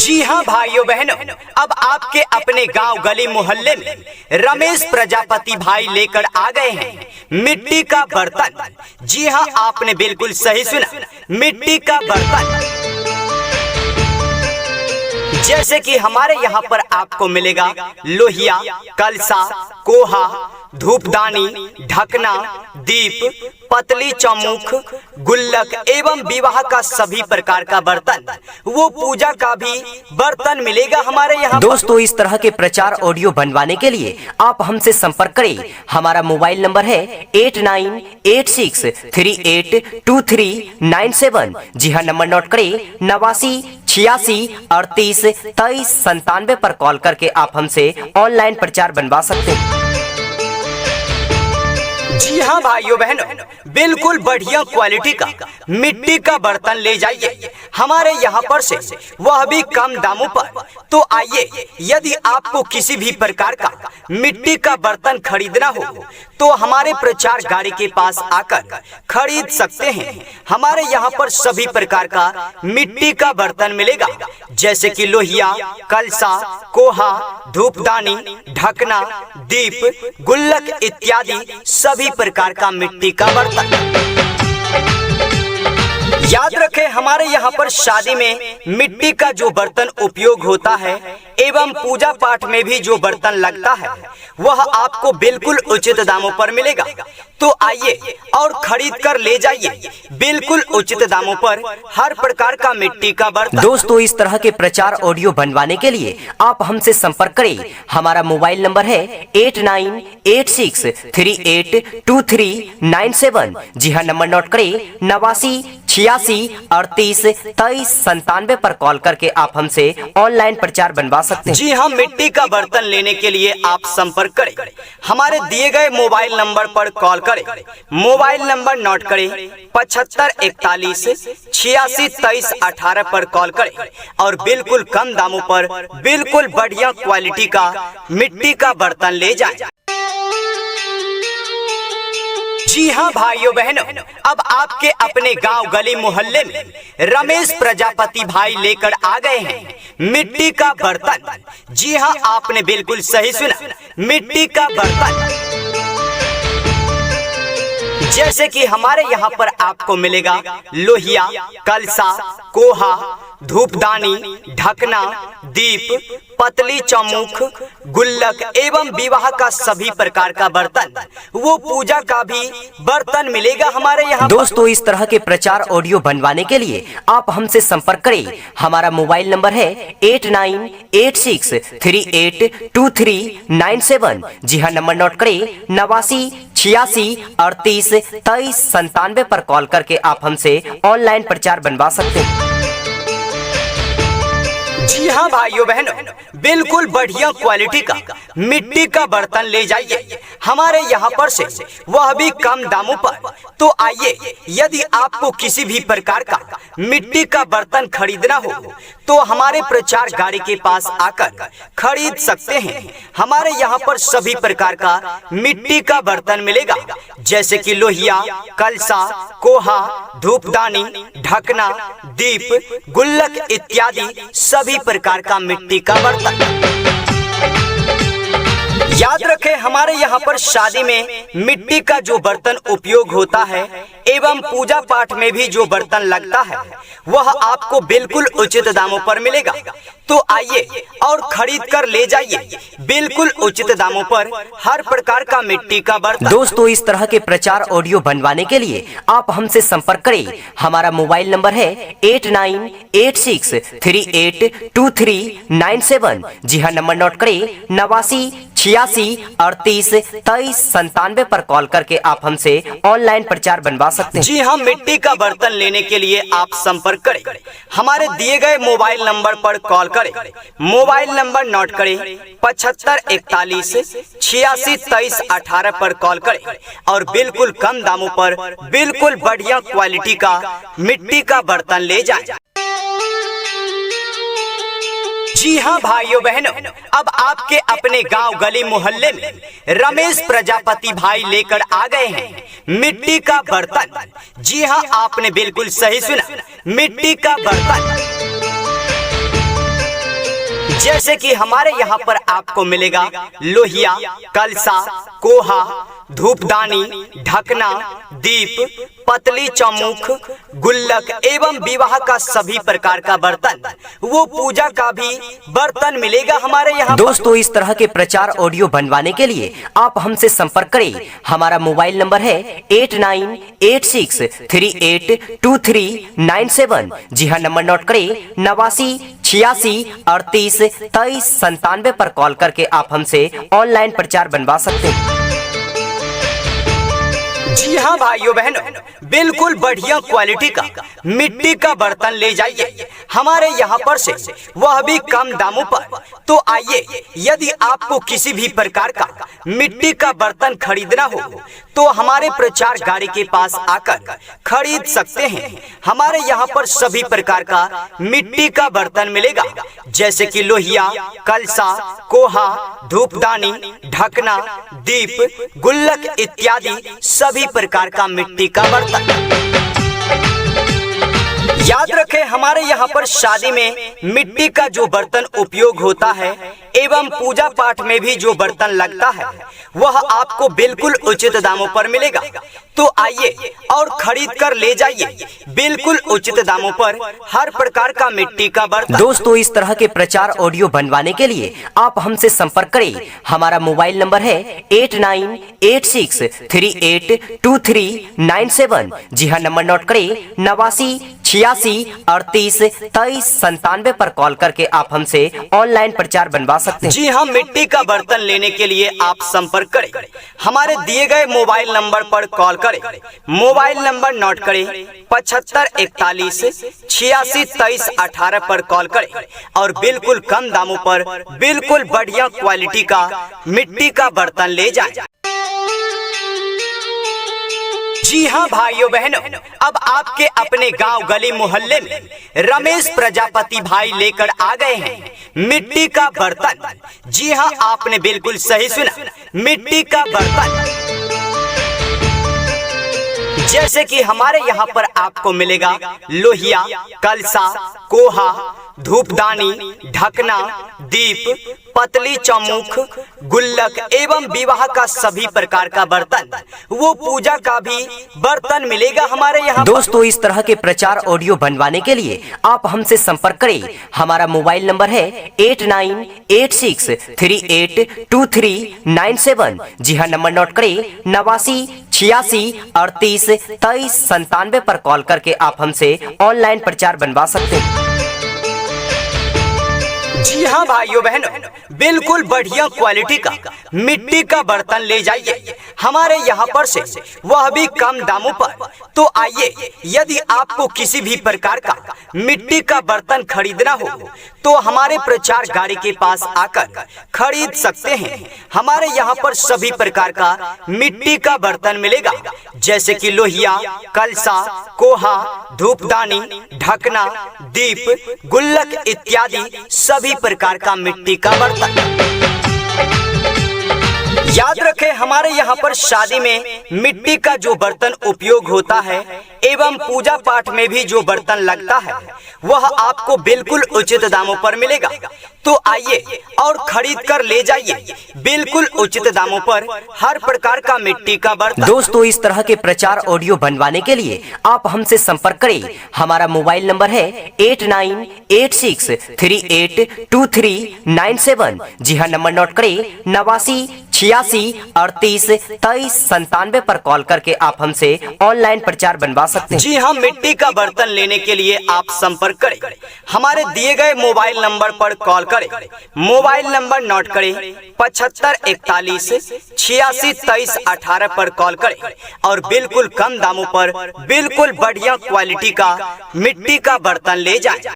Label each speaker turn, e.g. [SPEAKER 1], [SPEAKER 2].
[SPEAKER 1] जी हाँ भाइयों बहनों, अब आपके अपने गांव गली मोहल्ले में रमेश प्रजापति भाई लेकर आ गए हैं मिट्टी का बर्तन। जी हाँ, आपने बिल्कुल सही सुना, मिट्टी का बर्तन। जैसे कि हमारे यहाँ पर आपको मिलेगा लोहिया, कलसा, कोहा, धूपदानी, ढकना, दीप, पतली चौमुख, गुल्लक एवं विवाह का सभी प्रकार का बर्तन, वो पूजा का भी बर्तन मिलेगा हमारे यहाँ।
[SPEAKER 2] दोस्तों, इस तरह के प्रचार ऑडियो बनवाने के लिए आप हमसे संपर्क करें। हमारा मोबाइल नंबर है 8986382397। जी हाँ, नंबर नोट करें 8986382397 पर कॉल करके आप हमसे ऑनलाइन प्रचार बनवा सकते हैं।
[SPEAKER 1] जी हाँ भाइयों बहनों, बिल्कुल बढ़िया क्वालिटी का मिट्टी का बर्तन ले जाइए हमारे यहाँ पर से, वह भी कम दामों पर। तो आइए, यदि आपको किसी भी प्रकार का मिट्टी का बर्तन खरीदना हो तो हमारे प्रचार गाड़ी के पास आकर खरीद सकते हैं। हमारे यहाँ पर सभी प्रकार का मिट्टी का बर्तन मिलेगा, जैसे कि लोहिया, कलसा, कोहा, धूपदानी, ढकना, दीप, गुल्लक इत्यादि सभी प्रकार का मिट्टी का बर्तन। याद रखें, हमारे यहाँ पर शादी में मिट्टी का जो बर्तन उपयोग होता है एवं पूजा पाठ में भी जो बर्तन लगता है वह आपको बिल्कुल उचित दामों पर मिलेगा। तो आइए और खरीद कर ले जाइए बिल्कुल उचित दामों पर हर प्रकार का मिट्टी का बर्तन।
[SPEAKER 2] दोस्तों, इस तरह के प्रचार ऑडियो बनवाने के लिए आप हमसे संपर्क करें। हमारा मोबाइल नंबर है 8986382397। जी हाँ, नंबर नोट करें 8986382397 पर कॉल करके आप हमसे ऑनलाइन प्रचार बनवा सकते हैं।
[SPEAKER 1] जी हाँ, मिट्टी का बर्तन लेने के लिए आप संपर्क करें, हमारे दिए गए मोबाइल नंबर पर कॉल करें। मोबाइल नंबर नोट करें 7541862318 पर कॉल करें और बिल्कुल कम दामों पर बिल्कुल बढ़िया क्वालिटी का मिट्टी का बर्तन ले जाएं। जी हाँ भाइयों बहनों, अब आपके अपने गांव गली मोहल्ले में रमेश प्रजापति भाई लेकर आ गए हैं मिट्टी का बर्तन। जी हाँ, आपने बिल्कुल सही सुना, मिट्टी का बर्तन। जैसे कि हमारे यहाँ पर आपको मिलेगा लोहिया, कलसा, कोहा, धूपदानी, ढकना, दीप, पतली चौमुख, गुल्लक एवं विवाह का सभी प्रकार का बर्तन, वो पूजा का भी बर्तन मिलेगा हमारे यहाँ।
[SPEAKER 2] दोस्तों, इस तरह के प्रचार ऑडियो बनवाने के लिए आप हमसे संपर्क करें। हमारा मोबाइल नंबर है 8986382397। जी हाँ, नंबर नोट करें 8986382397 पर कॉल करके आप हमसे ऑनलाइन प्रचार बनवा सकते हैं।
[SPEAKER 1] जी हाँ भाइयों बहनों, बिल्कुल बढ़िया क्वालिटी का मिट्टी का बर्तन ले जाइए हमारे यहाँ पर से, वह भी कम दामों पर। तो आइए, यदि आपको किसी भी प्रकार का मिट्टी का बर्तन खरीदना हो तो हमारे प्रचार गाड़ी के पास आकर खरीद सकते हैं। हमारे यहाँ पर सभी प्रकार का मिट्टी का बर्तन मिलेगा, जैसे कि लोहिया, कलसा, कोहा, धूपदानी, ढकना, दीप, गुल्लक इत्यादि सभी प्रकार का मिट्टी का बर्तन। याद रखें, हमारे यहाँ पर शादी में मिट्टी का जो बर्तन उपयोग होता है एवं पूजा पाठ में भी जो बर्तन लगता है वह आपको बिल्कुल उचित दामों पर मिलेगा। तो आइए और खरीद कर ले जाइए बिल्कुल उचित दामों पर हर प्रकार का मिट्टी का बर्तन।
[SPEAKER 2] दोस्तों, इस तरह के प्रचार ऑडियो बनवाने के लिए आप हमसे संपर्क करें। हमारा मोबाइल नंबर है 8986382397। जी हाँ, नंबर नोट करें 8986382397 पर कॉल करके आप हमसे ऑनलाइन प्रचार बनवा सकते हैं।
[SPEAKER 1] जी हाँ, मिट्टी का बर्तन लेने के लिए आप संपर्क करें, हमारे दिए गए मोबाइल नंबर पर कॉल करें। मोबाइल नंबर नोट करें 7541862318 पर कॉल करें और बिल्कुल कम दामों पर बिल्कुल बढ़िया क्वालिटी का मिट्टी का बर्तन ले जाएं। जी हाँ भाइयों बहनों, अब आपके अपने गांव गली मोहल्ले में रमेश प्रजापति भाई लेकर आ गए हैं मिट्टी का बर्तन। जी हाँ, आपने बिल्कुल सही सुना, मिट्टी का बर्तन। जैसे कि हमारे यहाँ पर आपको मिलेगा लोहिया, कलसा, कोहा, धूपदानी, ढकना, दीप, पतली चौमुख, गुल्लक एवं विवाह का सभी प्रकार का बर्तन, वो पूजा का भी बर्तन मिलेगा हमारे यहाँ।
[SPEAKER 2] दोस्तों, इस तरह के प्रचार ऑडियो बनवाने के लिए आप हमसे संपर्क करें। हमारा मोबाइल नंबर है 8986382397। जी हाँ, नंबर नोट करें 8986382397 पर कॉल करके आप हमसे ऑनलाइन प्रचार बनवा सकते हैं।
[SPEAKER 1] जी हाँ भाइयों बहनों, बिल्कुल बढ़िया क्वालिटी का मिट्टी का बर्तन ले जाइए हमारे यहाँ पर से, वह भी कम दामों पर। तो आइए, यदि आपको किसी भी प्रकार का मिट्टी का बर्तन खरीदना हो तो हमारे प्रचार गाड़ी के पास आकर खरीद सकते हैं। हमारे यहाँ पर सभी प्रकार का मिट्टी का बर्तन मिलेगा, जैसे कि लोहिया, कलसा, कोहा, धूपदानी, ढकना, दीप, गुल्लक इत्यादि सभी प्रकार का मिट्टी का बर्तन। याद रखें, हमारे यहाँ पर शादी में मिट्टी का जो बर्तन उपयोग होता है एवं पूजा पाठ में भी जो बर्तन लगता है वह आपको बिल्कुल उचित दामों पर मिलेगा। तो आइए और खरीद कर ले जाइए बिल्कुल उचित दामों पर हर प्रकार का मिट्टी का बर्तन।
[SPEAKER 2] दोस्तों, इस तरह के प्रचार ऑडियो बनवाने के लिए आप हमसे संपर्क करें। हमारा मोबाइल नंबर है 8986382397। जी हाँ, नंबर नोट करें 8986382397 पर कॉल करके आप हमसे ऑनलाइन प्रचार बनवा सकते हैं।
[SPEAKER 1] जी हाँ, मिट्टी का बर्तन लेने के लिए आप संपर्क करें, हमारे दिए गए मोबाइल नंबर पर कॉल करें। मोबाइल नंबर नोट करें 7541862318 पर कॉल करें और बिल्कुल कम दामों पर बिल्कुल बढ़िया क्वालिटी का मिट्टी का बर्तन ले जाएं। जी हाँ भाइयों बहनों, अब आपके अपने गांव गली मोहल्ले में रमेश प्रजापति भाई लेकर आ गए हैं मिट्टी का बर्तन। जी हाँ, आपने बिल्कुल सही सुना, मिट्टी का बर्तन। जैसे कि हमारे यहाँ पर आपको मिलेगा लोहिया, कलसा, कोहा, धूपदानी, ढकना, दीप, पतली चौमुख, गुल्लक एवं विवाह का सभी प्रकार का बर्तन, वो पूजा का भी बर्तन मिलेगा हमारे यहाँ।
[SPEAKER 2] दोस्तों, इस तरह के प्रचार ऑडियो बनवाने के लिए आप हमसे संपर्क करें। हमारा मोबाइल नंबर है 8986382397। जी हाँ, नंबर नोट करें 8986382397 पर कॉल करके आप हमसे ऑनलाइन प्रचार बनवा सकते हैं।
[SPEAKER 1] जी हाँ भाइयों बहनों, बिल्कुल बढ़िया क्वालिटी का मिट्टी का बर्तन ले जाइए हमारे यहाँ पर से, वह भी कम दामों पर। तो आइए, यदि आपको किसी भी प्रकार का मिट्टी का बर्तन खरीदना हो तो हमारे प्रचार गाड़ी के पास आकर खरीद सकते हैं। हमारे यहाँ पर सभी प्रकार का मिट्टी का बर्तन मिलेगा, जैसे कि लोहिया, कलसा, कोहा, धूपदानी, ढकना, दीप, गुल्लक इत्यादि सभी प्रकार का मिट्टी का बर्तन। याद रखें, हमारे यहाँ पर शादी में मिट्टी का जो बर्तन उपयोग होता है एवं पूजा पाठ में भी जो बर्तन लगता है वह आपको बिल्कुल उचित दामों पर मिलेगा। तो आइए और खरीद कर ले जाइए बिल्कुल उचित दामों पर हर प्रकार का मिट्टी का बर्तन।
[SPEAKER 2] दोस्तों, इस तरह के प्रचार ऑडियो बनवाने के लिए आप हमसे संपर्क करें। हमारा मोबाइल नंबर है 8986382397। जी हाँ, नंबर नोट करें 8986382397 पर कॉल करके आप हमसे ऑनलाइन प्रचार बनवा सकते हैं।
[SPEAKER 1] जी हाँ, मिट्टी का बर्तन लेने के लिए आप संपर्क करें, हमारे दिए गए मोबाइल नंबर पर कॉल करें। मोबाइल नंबर नोट करें 7541862318 पर कॉल करें और बिल्कुल कम दामों पर बिल्कुल बढ़िया क्वालिटी का मिट्टी का बर्तन ले जाएं।